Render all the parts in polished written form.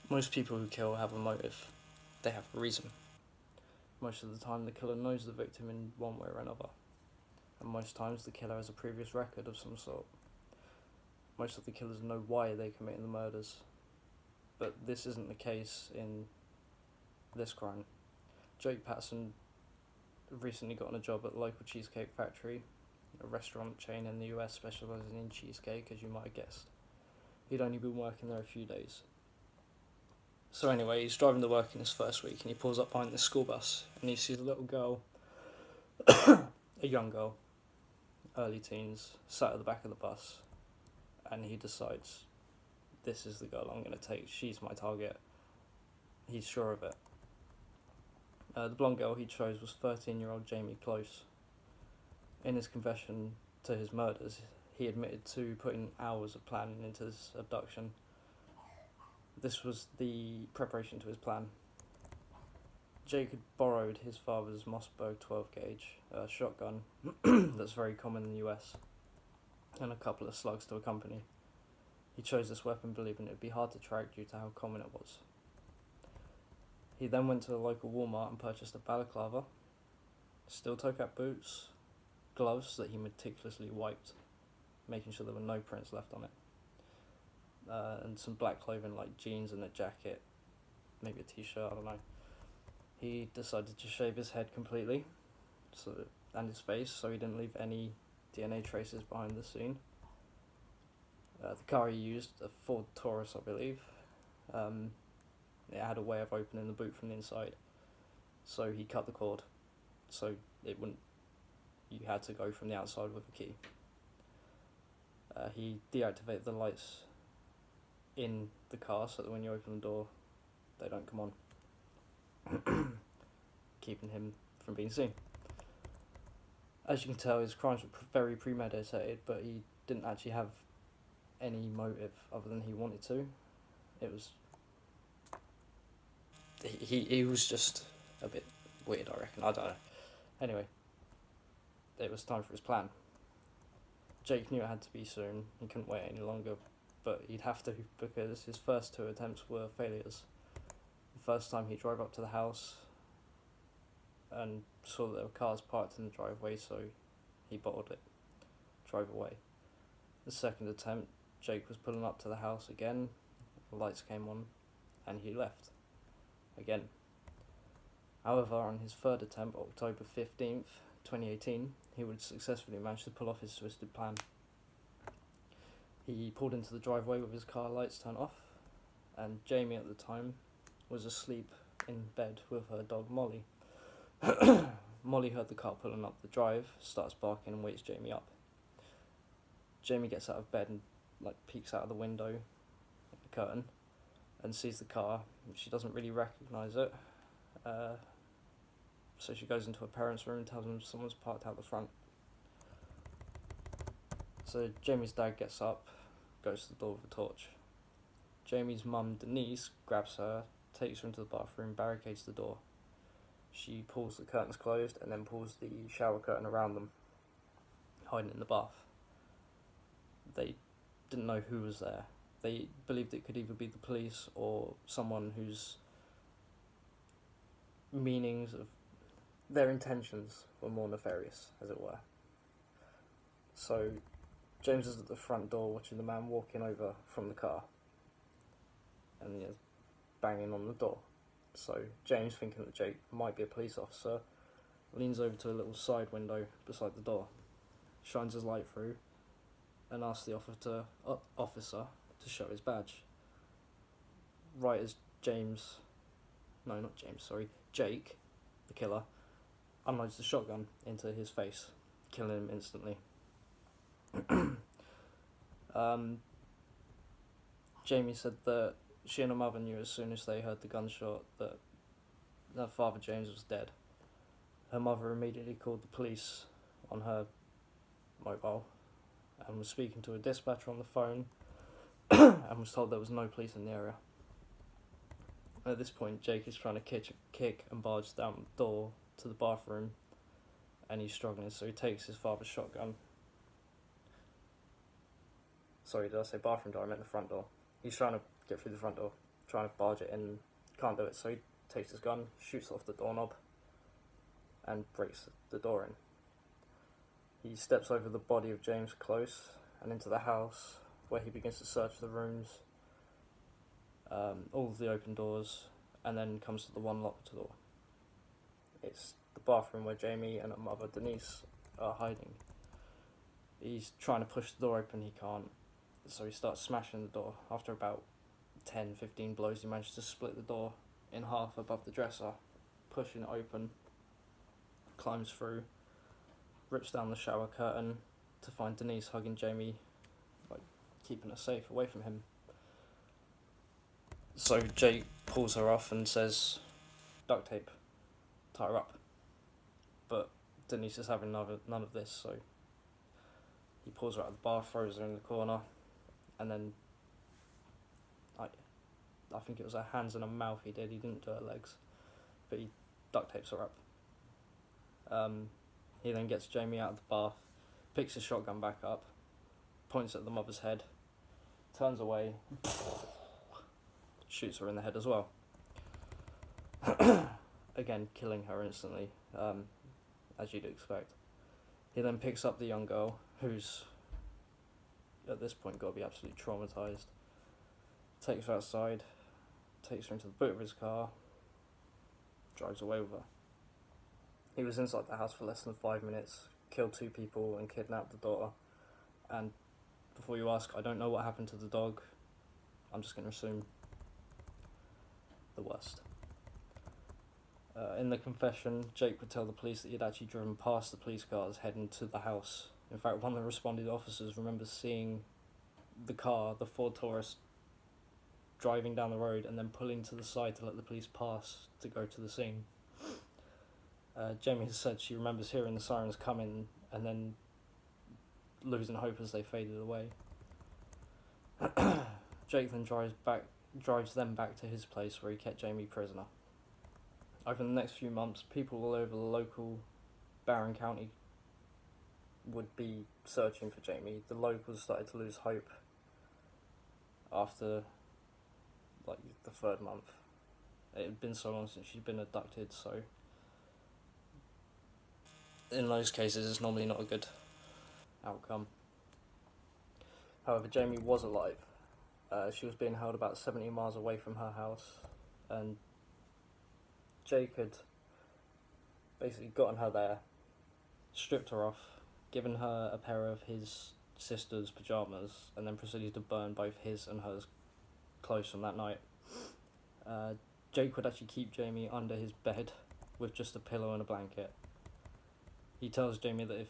Most people who kill have a motive. They have a reason. Most of the time the killer knows the victim in one way or another. And most times the killer has a previous record of some sort. Most of the killers know why they're committing the murders. But this isn't the case in this crime. Jayme Patterson recently got a job at the local cheesecake factory, a restaurant chain in the US specialising in cheesecake, as you might have guessed. He'd only been working there a few days. So anyway, he's driving to work in his first week and he pulls up behind the school bus and he sees a little girl, a young girl, early teens, sat at the back of the bus, and he decides, this is the girl I'm going to take, she's my target. He's sure of it. The blonde girl he chose was 13-year-old Jayme Closs. In his confession to his murders, he admitted to putting hours of planning into this abduction. This was the preparation to his plan. Jake had borrowed his father's Mossberg 12 gauge shotgun that's very common in the US, and a couple of slugs to accompany. He chose this weapon believing it would be hard to track due to how common it was. He then went to a local Walmart and purchased a balaclava, steel toe cap boots, gloves that he meticulously wiped, making sure there were no prints left on it, and some black clothing like jeans and a jacket, maybe a t-shirt, I don't know. He decided to shave his head completely and his face so he didn't leave any DNA traces behind the scene. The car he used, a Ford Taurus I believe, it had a way of opening the boot from the inside, so he cut the cord so it wouldn't, you had to go from the outside with a key. He deactivated the lights in the car so that when you open the door they don't come on, keeping him from being seen. As you can tell, his crimes were very premeditated, but he didn't actually have any motive other than he wanted to. It was he was just a bit weird, I reckon. I don't know. Anyway, it was time for his plan. Jake knew it had to be soon. He couldn't wait any longer, but he'd have to because his first two attempts were failures. The first time he drove up to the house and saw that there were cars parked in the driveway, so he bottled it, drove away. The second attempt, Jake was pulling up to the house again, the lights came on, and he left. Again. However, on his third attempt, October 15th, 2018, he would successfully manage to pull off his twisted plan. He pulled into the driveway with his car lights turned off, and Jayme at the time was asleep in bed with her dog Molly. Molly heard the car pulling up the drive, starts barking and wakes Jayme up. Jayme gets out of bed and peeks out of the window, the curtain, and sees the car. She doesn't really recognise it, so she goes into her parents' room and tells them someone's parked out the front. So Jamie's dad gets up, goes to the door with a torch. Jamie's mum, Denise, grabs her, takes her into the bathroom, barricades the door. She pulls the curtains closed and then pulls the shower curtain around them, hiding in the bath. They didn't know who was there. They believed it could either be the police or someone whose meanings of their intentions were more nefarious, as it were. So James is at the front door watching the man walking over from the car and banging on the door. So James, thinking that Jake might be a police officer, leans over to a little side window beside the door, shines his light through, and asks the officer to show his badge. Right as Jake, the killer, unloads the shotgun into his face, killing him instantly. Jayme said that she and her mother knew as soon as they heard the gunshot that her father James was dead. Her mother immediately called the police on her mobile and was speaking to a dispatcher on the phone and was told there was no police in the area. At this point, Jake is trying to kick and barge down the door to the bathroom, and he's struggling, so he takes his father's shotgun. Sorry, did I say bathroom door? I meant the front door. He's trying to get through the front door. trying to barge it in, can't do it, so he takes his gun, shoots off the doorknob, and breaks the door in. He steps over the body of Jayme Closs and into the house, where he begins to search the rooms, all of the open doors, and then comes to the one locked door. It's the bathroom where Jayme and her mother Denise are hiding. He's trying to push the door open, he can't, so he starts smashing the door. After about 10-15 blows, he manages to split the door in half above the dresser, pushing it open, climbs through, rips down the shower curtain to find Denise hugging Jayme, like keeping her safe away from him. So Jake pulls her off and says, "Duct tape, tie her up." But Denise is having none of this, so he pulls her out of the bar, throws her in the corner, and then I think it was her hands and her mouth he did. He didn't do her legs, but he duct tapes her up. He then gets Jayme out of the bath, picks his shotgun back up, points at the mother's head, turns away, shoots her in the head as well. Again, killing her instantly, as you'd expect. He then picks up the young girl, who's at this point got to be absolutely traumatised, takes her outside, takes her into the boot of his car, drives away with her. He was inside the house for less than 5 minutes, killed 2 people and kidnapped the daughter. And before you ask, I don't know what happened to the dog. I'm just going to assume the worst. In the confession, Jake would tell the police that he'd actually driven past the police cars heading to the house. In fact, one of the responding officers remembers seeing the car, the Ford Taurus, driving down the road and then pulling to the side to let the police pass to go to the scene. Jayme has said she remembers hearing the sirens coming and then losing hope as they faded away. Jake then drives them back to his place where he kept Jayme prisoner. Over the next few months, people all over the local Barron County would be searching for Jayme. The locals started to lose hope after like the 3rd month. It had been so long since she'd been abducted, so in those cases it's normally not a good outcome. However, Jayme was alive. She was being held about 70 miles away from her house, and Jake had basically gotten her there, stripped her off, given her a pair of his sister's pyjamas, and then proceeded to burn both his and her clothes from that night. Jake would actually keep Jayme under his bed with just a pillow and a blanket. He tells Jayme that if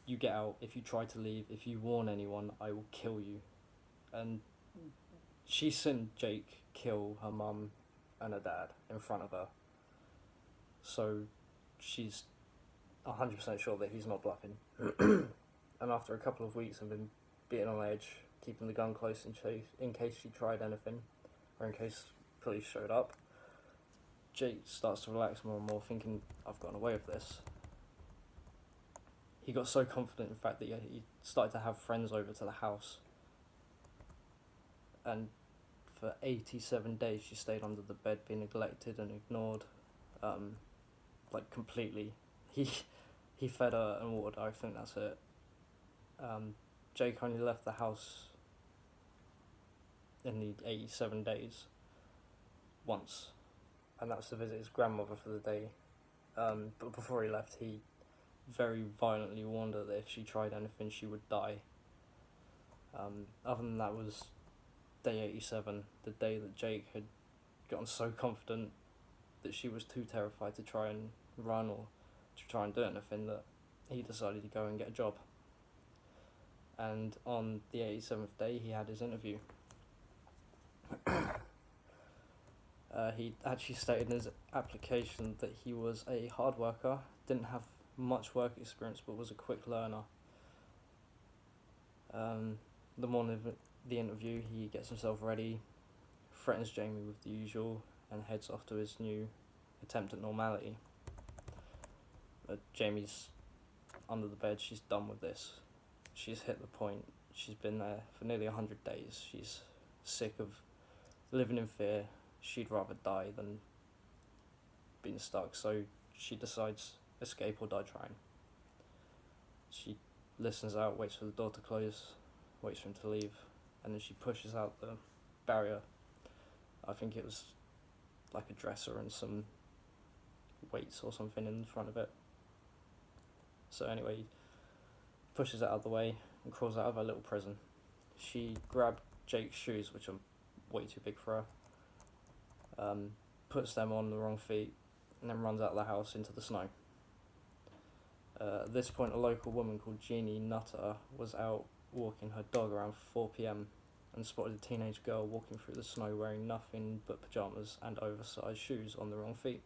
you get out, if you try to leave, if you warn anyone, I will kill you. And she's seen Jake kill her mum and her dad in front of her. So she's 100% sure that he's not bluffing. And after a couple of weeks of him being on edge, keeping the gun close in case she tried anything, or in case police showed up, Jake starts to relax more and more, thinking, I've gotten away with this. He got so confident, in fact, that he started to have friends over to the house. And for 87 days she stayed under the bed, being neglected and ignored, like completely. He fed her and watered her, I think that's it. Jake only left the house in the 87 days once, and that was to visit his grandmother for the day. But before he left, he very violently warned her that if she tried anything, she would die. Other than that was day 87, the day that Jake had gotten so confident that she was too terrified to try and run or to try and do anything that he decided to go and get a job. And on the 87th day, he had his interview. He actually stated in his application that he was a hard worker, didn't have much work experience, but was a quick learner. The morning of the interview, he gets himself ready, threatens Jayme with the usual, and heads off to his new attempt at normality. Jayme's under the bed. She's done with this. She's hit the point. She's been there for nearly 100 days. She's sick of Living in fear, she'd rather die than being stuck, so she decides escape or die trying. She listens out, waits for the door to close, waits for him to leave, and then she pushes out the barrier. I think it was like a dresser and some weights or something in front of it. So anyway, pushes it out of the way and crawls out of her little prison. She grabbed Jake's shoes, which are way too big for her, puts them on the wrong feet, and then runs out of the house into the snow. At this point, a local woman called Jeannie Nutter was out walking her dog around 4 p.m. and spotted a teenage girl walking through the snow wearing nothing but pyjamas and oversized shoes on the wrong feet.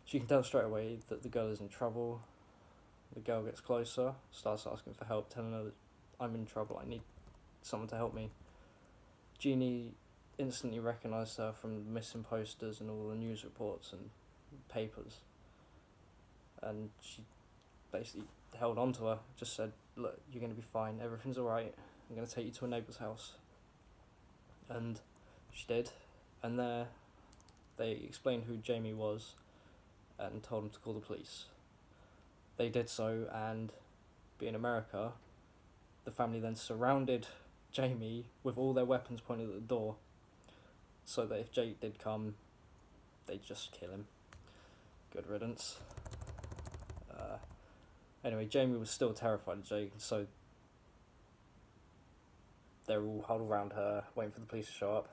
She can tell straight away that the girl is in trouble. The girl gets closer, starts asking for help, telling her that I'm in trouble, I need someone to help me. Jeannie instantly recognised her from the missing posters and all the news reports and papers. And she basically held on to her, just said, look, you're going to be fine, everything's alright, I'm going to take you to a neighbour's house. And she did, and there they explained who Jayme was and told him to call the police. They did so, and being America, the family then surrounded Jayme with all their weapons pointed at the door, so that if Jake did come, they'd just kill him. Good riddance. Anyway, Jayme was still terrified of Jake, so they're all huddled around her, waiting for the police to show up.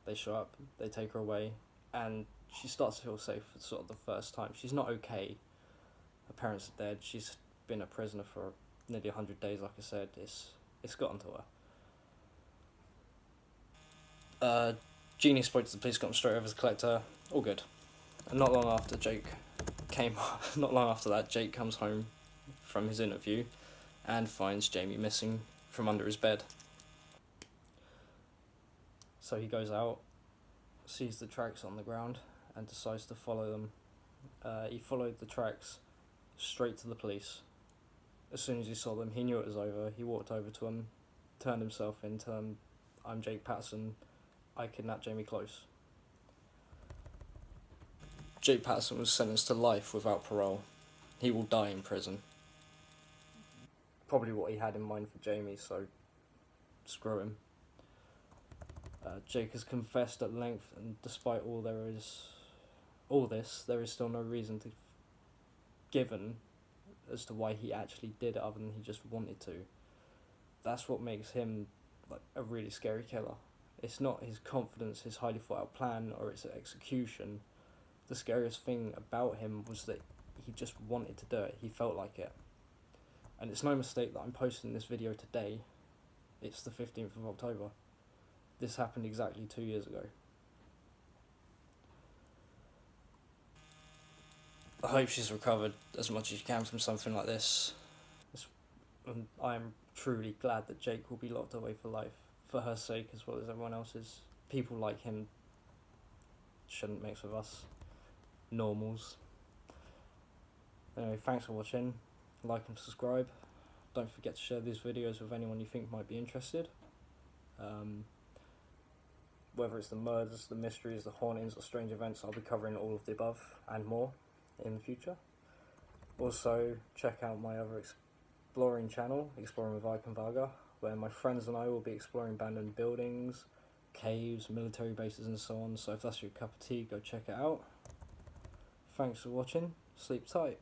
They show up, they take her away, and she starts to feel safe for sort of the first time. She's not okay. Her parents are dead. She's been a prisoner for nearly 100 days, like I said. It's gotten to her. Jeannie spoke to the police, got them straight over to collect her. All good. And not long after that, Jake comes home from his interview and finds Jayme missing from under his bed. So he goes out, sees the tracks on the ground, and decides to follow them. He followed the tracks straight to the police. As soon as he saw them, he knew it was over. He walked over to them, turned himself in, told them, I'm Jake Patterson, I kidnapped Jayme Closs. Jake Patterson was sentenced to life without parole. He will die in prison. Probably what he had in mind for Jayme, so screw him. Jake has confessed at length, and despite all this, there is still no reason given as to why he actually did it, other than he just wanted to. That's what makes him like a really scary killer. It's not his confidence, his highly thought out plan, or its execution. The scariest thing about him was that he just wanted to do it. He felt like it. And it's no mistake that I'm posting this video today. It's the 15th of October. This happened exactly 2 years ago. I hope she's recovered as much as she can from something like this. And I am truly glad that Jake will be locked away for life, for her sake as well as everyone else's. People like him shouldn't mix with us normals. Anyway, thanks for watching. Like and subscribe. Don't forget to share these videos with anyone you think might be interested. Whether it's the murders, the mysteries, the hauntings, or strange events, I'll be covering all of the above and more in the future. Also, check out my other exploring channel, Exploring with Ike and Varga, where my friends and I will be exploring abandoned buildings, caves, military bases and so on. So if that's your cup of tea, go check it out. Thanks for watching. Sleep tight.